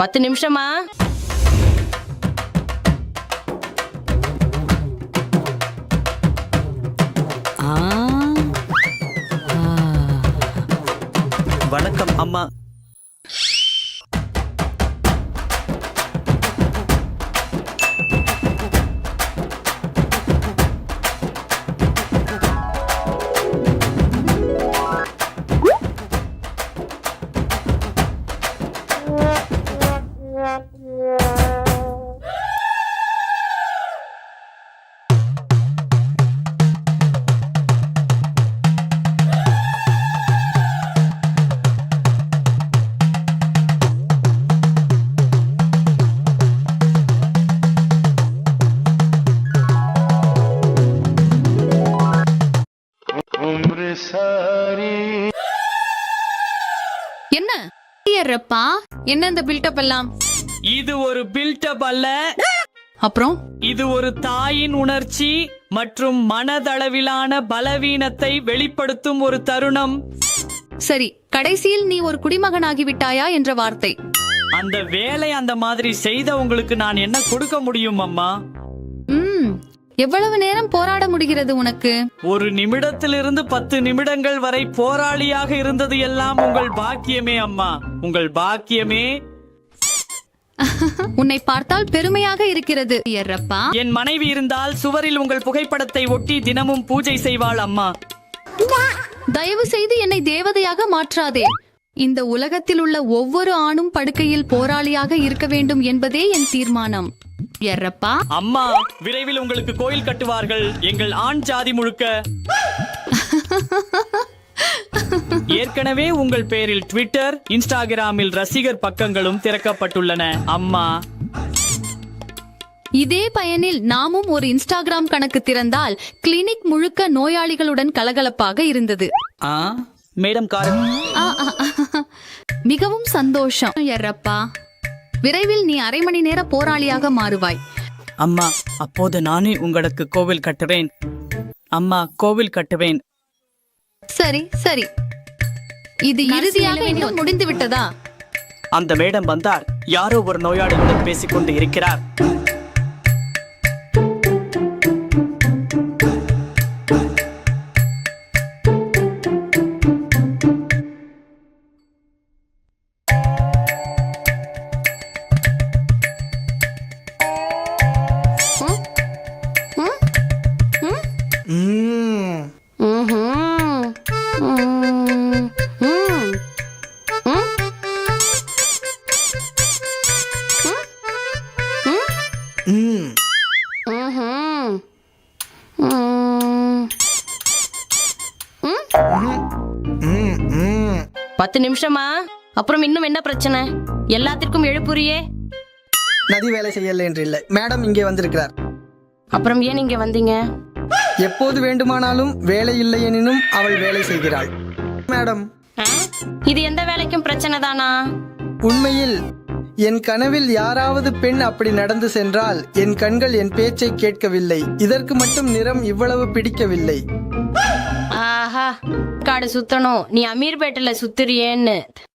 10 நிமிஷமா? வணக்கம் அம்மா. என்ன ஏறப்பா? என்ன இந்த பில்டப் எல்லாம்? இது ஒரு பில்டப் அல்ல, அப்புறம் இது ஒரு தாயின் உணர்ச்சி மற்றும் மனதளவிலான பலவீனத்தை வெளிப்படுத்தும் ஒரு தருணம். சரி, கடைசியில் நீ ஒரு குடிமகனாகி விட்டாயா என்ற வார்த்தை. அந்த வேலை அந்த மாதிரி செய்த உங்களுக்கு நான் என்ன கொடுக்க முடியும் அம்மா? எவ்வளவு நேரம் போராட முடிகிறது உனக்கு? 1 நிமிடத்திலிருந்து 10 நிமிடங்கள் வரை போராளியாக இருந்தது எல்லாம் உங்கள் பாக்கியமே அம்மா, உங்கள் பாக்கியமே. உன்னை பார்த்தால் பெருமையாக இருக்கிறது ஏறப்பா. என் மனைவி இருந்தால் சுவரில் உங்கள் புகைப்படத்தை ஒட்டி தினமும் பூஜை செய்வாள் அம்மா. தயவு செய்து என்னை தேவதையாக மாற்றாதே. இந்த உலகத்தில் உள்ள ஒவ்வொரு ஆணும் படுக்கையில் போராளியாக இருக்க வேண்டும் என்பதே என் தீர்மானம். ஏறப்பா. அம்மா, விரைவில் உங்களுக்கு கோயில் கட்டுவார்கள், எங்கள் ஆண் ஜாதி முழுக்க. ஏற்கனவே உங்கள் பேரில் ட்விட்டர், இன்ஸ்டாகிராமில் ரசிகர் பக்கங்களும் திறக்கப்பட்டுள்ளன அம்மா. இதே பயனில் நாமும் ஒரு இன்ஸ்டாகிராம் கணக்கு திறந்தால் கிளினிக் முழுக்க நோயாளிகளுடன் கலகலப்பாக இருந்தது. Madam car. மிகவும் சந்தோஷம் ஏறப்பா. விரைவில் நீ அரை மணி நேர போராளியாக மாறுவாய். அம்மா, அப்போது நானே உங்களுக்கு கோவில் கட்டுவேன் அம்மா, கோவில் கட்டுவேன். சரி சரி, இது இறுதியாக இன்னும் முடிந்து விட்டதா? அந்த மேடம் வந்தார். யாரோ ஒரு நோயாளியுடன் பேசிக்கொண்டு இருக்கிறார். பத்து நிமிஷமா? அப்புறம் இன்னும் என்ன பிரச்சனை? எல்லாத்திற்கும் எழுப்புறியே. நதி வேலை செய்யல என்று இல்லை, மேடம் இங்கே வந்திருக்கிறார். அப்புறம் ஏன் இங்க வந்தீங்க? எப்போது வேண்டுமானாலும் வேலை இல்லை எனினும் அவள் வேலை செய்கிறாள் மேடம். இது எந்த வேலைக்கும் பிரச்சனை தானா? உண்மையில் என் கனவில் யாராவது பெண் அப்படி நடந்து சென்றால் என் கண்கள் என் பேச்சை கேட்கவில்லை. இதற்கு மட்டும் நிறம் இவ்வளவு பிடிக்கவில்லை. ஆஹா, காடு சுத்தணும். நீ அமீர்பேட்டில் சுத்துறியேன்னு